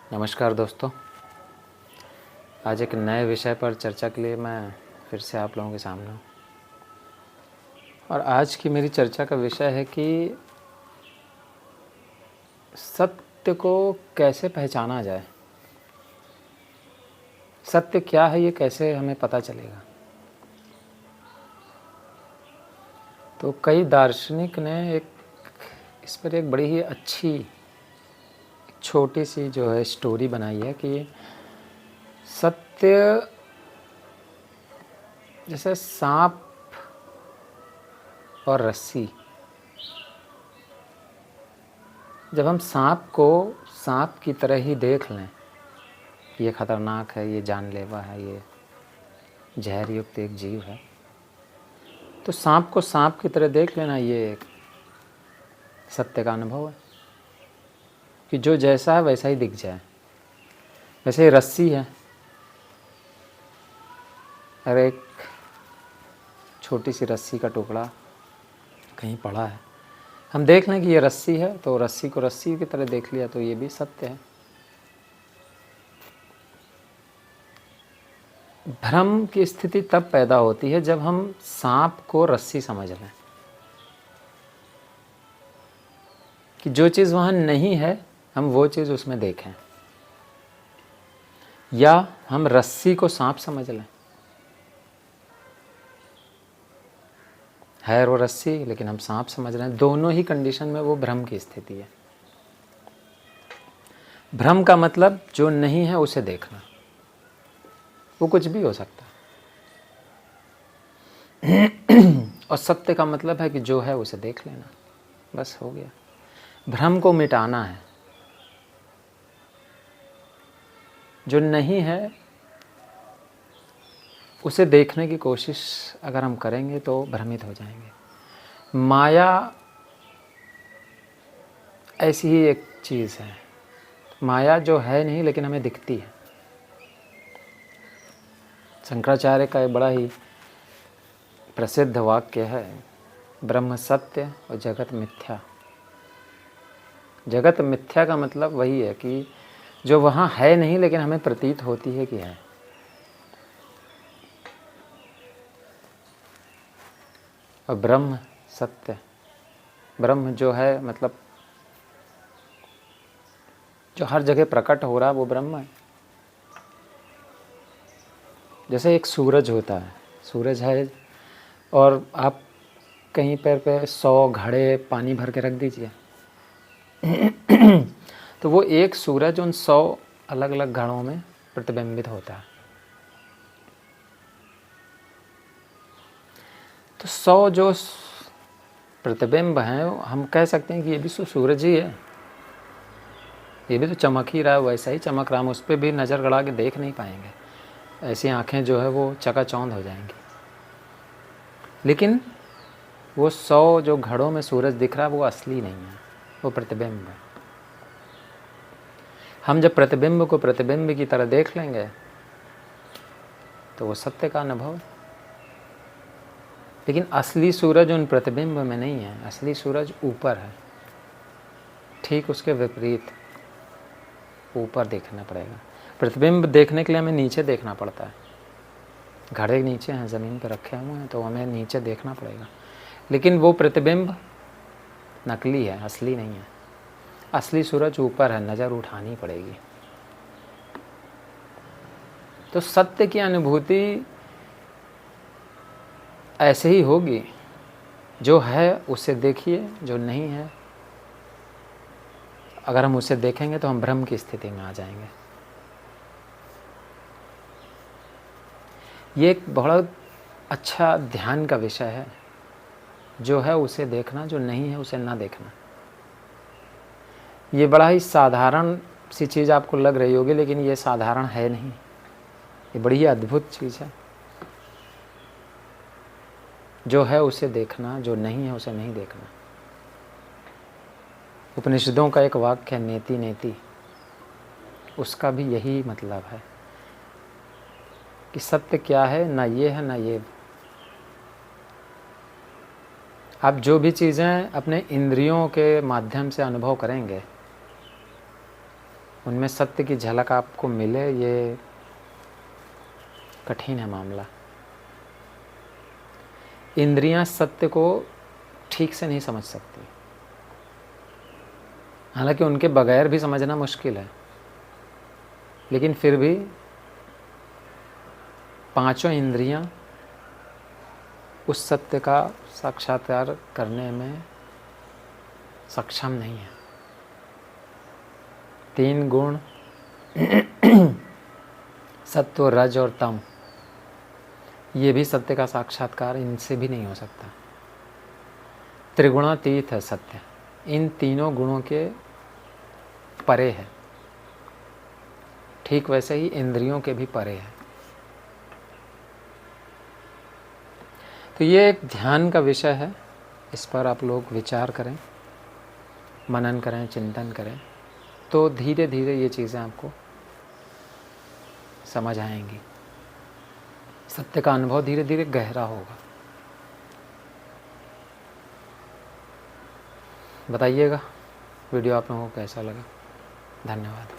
नमस्कार दोस्तों। आज एक नए विषय पर चर्चा के लिए मैं फिर से आप लोगों के सामने हूँ। और आज की मेरी चर्चा का विषय है कि सत्य को कैसे पहचाना जाए। सत्य क्या है, ये कैसे हमें पता चलेगा। तो कई दार्शनिक ने इस पर एक बड़ी ही अच्छी छोटी सी जो है स्टोरी बनाई है कि सत्य जैसे सांप और रस्सी। जब हम सांप को सांप की तरह ही देख लें कि ये खतरनाक है, ये जानलेवा है, ये जहर युक्त एक जीव है, तो सांप को सांप की तरह देख लेना ये एक सत्य का अनुभव है कि जो जैसा है वैसा ही दिख जाए। वैसे ही रस्सी है, अरे एक छोटी सी रस्सी का टुकड़ा कहीं पड़ा है, हम देख लें कि ये रस्सी है तो रस्सी को रस्सी की तरह देख लिया, तो ये भी सत्य है। भ्रम की स्थिति तब पैदा होती है जब हम सांप को रस्सी समझ लें कि जो चीज़ वहाँ नहीं है हम वो चीज़ उसमें देखें, या हम रस्सी को सांप समझ लें। है वो रस्सी लेकिन हम सांप समझ रहे हैं। दोनों ही कंडीशन में वो भ्रम की स्थिति है। भ्रम का मतलब जो नहीं है उसे देखना, वो कुछ भी हो सकता है। और सत्य का मतलब है कि जो है उसे देख लेना, बस हो गया। भ्रम को मिटाना है। जो नहीं है उसे देखने की कोशिश अगर हम करेंगे तो भ्रमित हो जाएंगे। माया ऐसी ही एक चीज़ है। माया जो है नहीं लेकिन हमें दिखती है। शंकराचार्य का एक बड़ा ही प्रसिद्ध वाक्य है, ब्रह्म सत्य और जगत मिथ्या। जगत मिथ्या का मतलब वही है कि जो वहाँ है नहीं लेकिन हमें प्रतीत होती है कि है। और ब्रह्म सत्य, ब्रह्म जो है मतलब जो हर जगह प्रकट हो रहा है वो ब्रह्म है। जैसे एक सूरज होता है, सूरज है और आप कहीं पर 100 घड़े पानी भर के रख दीजिए तो वो एक सूरज उन 100 अलग अलग घड़ों में प्रतिबिंबित होता है। तो 100 जो प्रतिबिंब हैं हम कह सकते हैं कि ये भी सूरज ही है, ये भी तो चमक ही रहा है, वैसा ही चमक रहा है। हम उस पर भी नज़र गड़ा के देख नहीं पाएंगे, ऐसी आँखें जो है वो चकाचौंध हो जाएंगी। लेकिन वो 100 जो घड़ों में सूरज दिख रहा है वो असली नहीं है, वो प्रतिबिंब है। हम जब प्रतिबिंब को प्रतिबिंब की तरह देख लेंगे तो वो सत्य का अनुभव है। लेकिन असली सूरज उन प्रतिबिंब में नहीं है, असली सूरज ऊपर है। ठीक उसके विपरीत ऊपर देखना पड़ेगा। प्रतिबिंब देखने के लिए हमें नीचे देखना पड़ता है। घड़े नीचे हैं, ज़मीन पर रखे हुए हैं, तो हमें नीचे देखना पड़ेगा। लेकिन वो प्रतिबिंब नकली है, असली नहीं है। असली सूरज ऊपर है, नज़र उठानी पड़ेगी। तो सत्य की अनुभूति ऐसे ही होगी, जो है उसे देखिए, जो नहीं है अगर हम उसे देखेंगे तो हम भ्रम की स्थिति में आ जाएंगे। ये एक बहुत अच्छा ध्यान का विषय है। जो है उसे देखना, जो नहीं है उसे ना देखना। ये बड़ा ही साधारण सी चीज़ आपको लग रही होगी, लेकिन ये साधारण है नहीं, ये बड़ी ही अद्भुत चीज़ है। जो है उसे देखना, जो नहीं है उसे नहीं देखना। उपनिषदों का एक वाक्य है, नेति नेति, उसका भी यही मतलब है कि सत्य क्या है, ना ये है ना ये। आप जो भी चीज़ें अपने इंद्रियों के माध्यम से अनुभव करेंगे उनमें सत्य की झलक आपको मिले, ये कठिन है मामला। इंद्रियां सत्य को ठीक से नहीं समझ सकती, हालांकि उनके बगैर भी समझना मुश्किल है, लेकिन फिर भी पांचों इंद्रियां उस सत्य का साक्षात्कार करने में सक्षम नहीं है। 3 गुण सत्व, रज और तम, ये भी सत्य का साक्षात्कार इनसे भी नहीं हो सकता। त्रिगुणातीत है सत्य, इन तीनों गुणों के परे है। ठीक वैसे ही इंद्रियों के भी परे है। तो ये एक ध्यान का विषय है, इस पर आप लोग विचार करें, मनन करें, चिंतन करें, तो धीरे धीरे ये चीज़ें आपको समझ आएंगी। सत्य का अनुभव धीरे धीरे गहरा होगा। बताइएगा वीडियो आप लोगों को कैसा लगा। धन्यवाद।